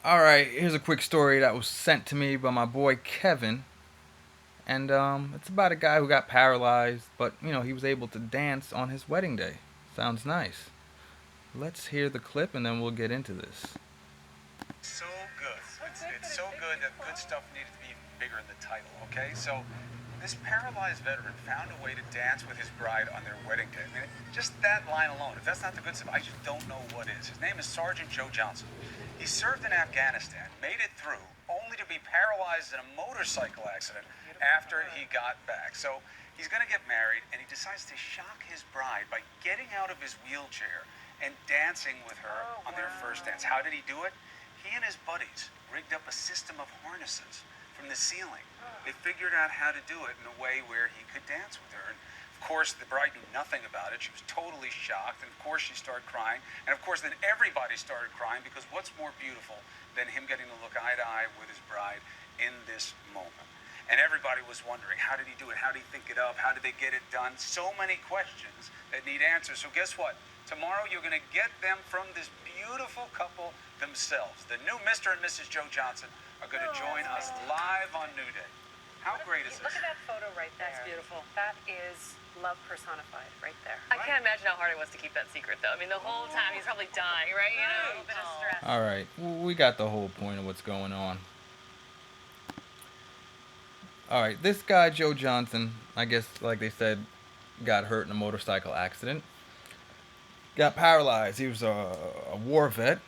Alright, here's a quick story that was sent to me by my boy Kevin. And it's about a guy who got paralyzed, but he was able to dance on his wedding day. Sounds nice. Let's hear the clip and then we'll get into this. So good. It's so good that good stuff needed to be bigger in the title, okay? So this paralyzed veteran found a way to dance with his bride on their wedding day. I mean, just that line alone, if that's not the good stuff, I just don't know what is. His name is Sergeant Joe Johnson. He served in Afghanistan, made it through, only to be paralyzed in a motorcycle accident after he got back. So he's going to get married, and he decides to shock his bride by getting out of his wheelchair and dancing with her on their first dance. How did he do it? He and his buddies rigged up a system of harnesses from the ceiling. They figured out how to do it in a way where he could dance with her. And of course, the bride knew nothing about it. She was totally shocked. And of course, she started crying. And of course, then everybody started crying, because what's more beautiful than him getting to look eye to eye with his bride in this moment? And everybody was wondering, how did he do it? How did he think it up? How did they get it done? So many questions that need answers. So guess what? Tomorrow you're going to get them from this beautiful couple themselves. The new Mr. and Mrs. Joe Johnson are going to join us live on New Day. How great is this? Look at that photo right there. That's beautiful. That is love personified right there. I can't imagine how hard it was to keep that secret, though. I mean, the whole time he's probably dying, right? You know, A little bit of stress. Alright, we got the whole point of what's going on. Alright, this guy, Joe Johnson, I guess, like they said, got hurt in a motorcycle accident. Got paralyzed. He was a war vet.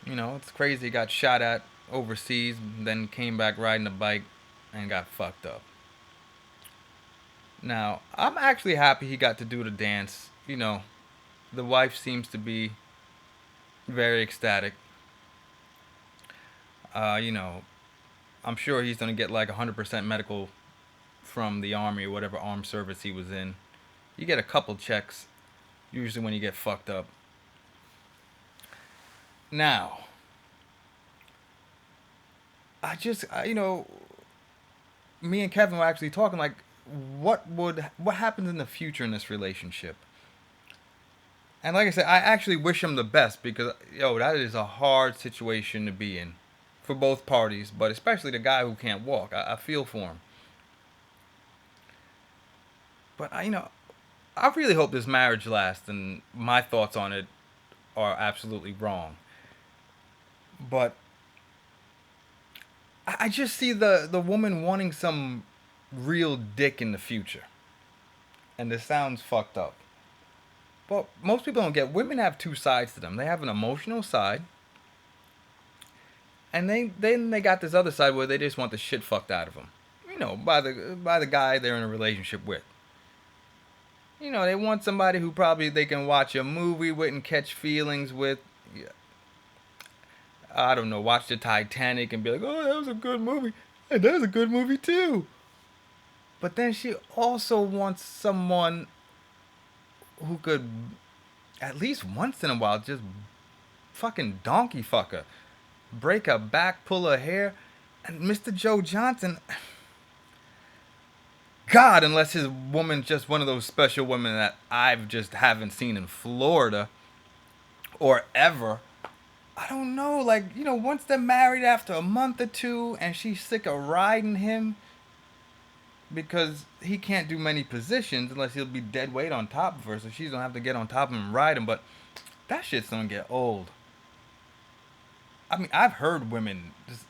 It's crazy. He got shot at overseas, then came back riding a bike and got fucked up. Now, I'm actually happy he got to do the dance. The wife seems to be very ecstatic. I'm sure he's going to get like 100% medical from the army or whatever armed service he was in. You get a couple checks, usually when you get fucked up. Now, me and Kevin were actually talking like, what happens in the future in this relationship? And like I said, I actually wish him the best, because that is a hard situation to be in for both parties, but especially the guy who can't walk. I feel for him. But I really hope this marriage lasts, and my thoughts on it are absolutely wrong. But I just see the woman wanting some real dick in the future. And this sounds fucked up. But most people don't get, women have two sides to them. They have an emotional side, and then they got this other side where they just want the shit fucked out of them. By the guy they're in a relationship with. They want somebody who probably they can watch a movie with and catch feelings with. I don't know, watch the Titanic and be like, oh, that was a good movie. And that was a good movie too. But then she also wants someone who could, at least once in a while, just fucking donkey fuck her. Break her back, pull her hair. And Mr. Joe Johnson, God, unless his woman's just one of those special women that I've just haven't seen in Florida or ever. I don't know, like, once they're married after a month or two and she's sick of riding him because he can't do many positions unless he'll be dead weight on top of her, so she's gonna have to get on top of him and ride him, but that shit's gonna get old. I mean, I've heard women just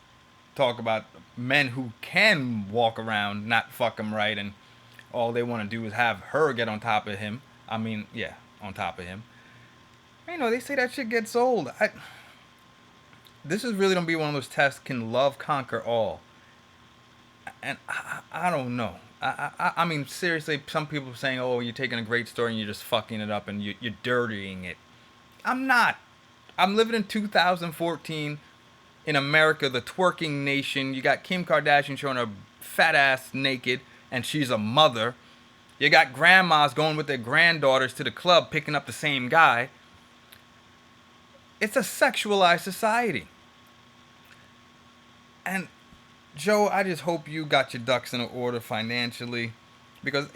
talk about men who can walk around, not fuck him right, and all they want to do is have her get on top of him. I mean, yeah, on top of him. They say that shit gets old. This is really gonna be one of those tests. Can love conquer all? And I don't know. I mean, seriously, some people are saying, oh, you're taking a great story and you're just fucking it up and you're dirtying it. I'm not. I'm living in 2014 in America, the twerking nation. You got Kim Kardashian showing her fat ass naked, and she's a mother. You got grandmas going with their granddaughters to the club, picking up the same guy. It's a sexualized society. And Joe, I just hope you got your ducks in order financially, because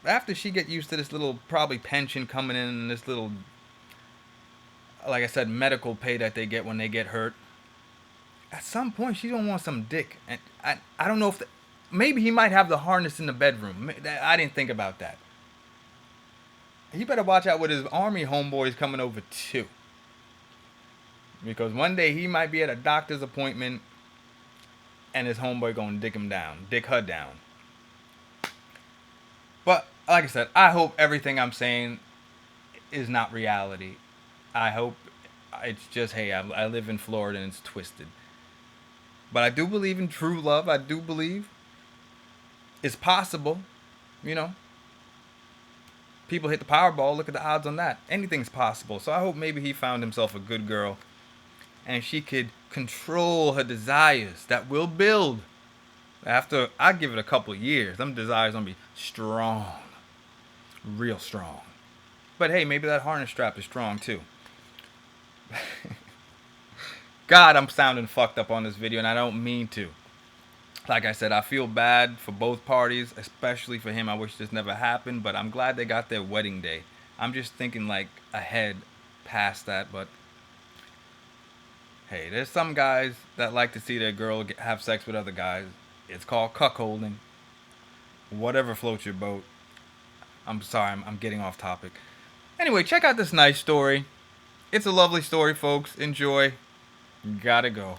after she get used to this little probably pension coming in and this little, like I said, medical pay that they get when they get hurt, at some point she's gonna want some dick, and I don't know if maybe he might have the harness in the bedroom. I didn't think about that. He better watch out with his army homeboys coming over too, because one day he might be at a doctor's appointment and his homeboy gonna dick her down. But like I said, I hope everything I'm saying is not reality. I hope it's just, hey, I live in Florida and it's twisted. But I do believe in true love. I do believe it's possible. You know, people hit the Powerball. Look at the odds on that. Anything's possible. So I hope maybe he found himself a good girl and she could control her desires that will build. After I give it a couple of years, them desires gonna be strong. Real strong. But hey, maybe that harness strap is strong too. God, I'm sounding fucked up on this video, and I don't mean to. Like I said, I feel bad for both parties, especially for him. I wish this never happened, but I'm glad they got their wedding day. I'm just thinking like ahead past that, but hey, there's some guys that like to see their girl have sex with other guys. It's called cuckolding. Whatever floats your boat. I'm sorry, I'm getting off topic. Anyway, check out this nice story. It's a lovely story, folks. Enjoy. Gotta go.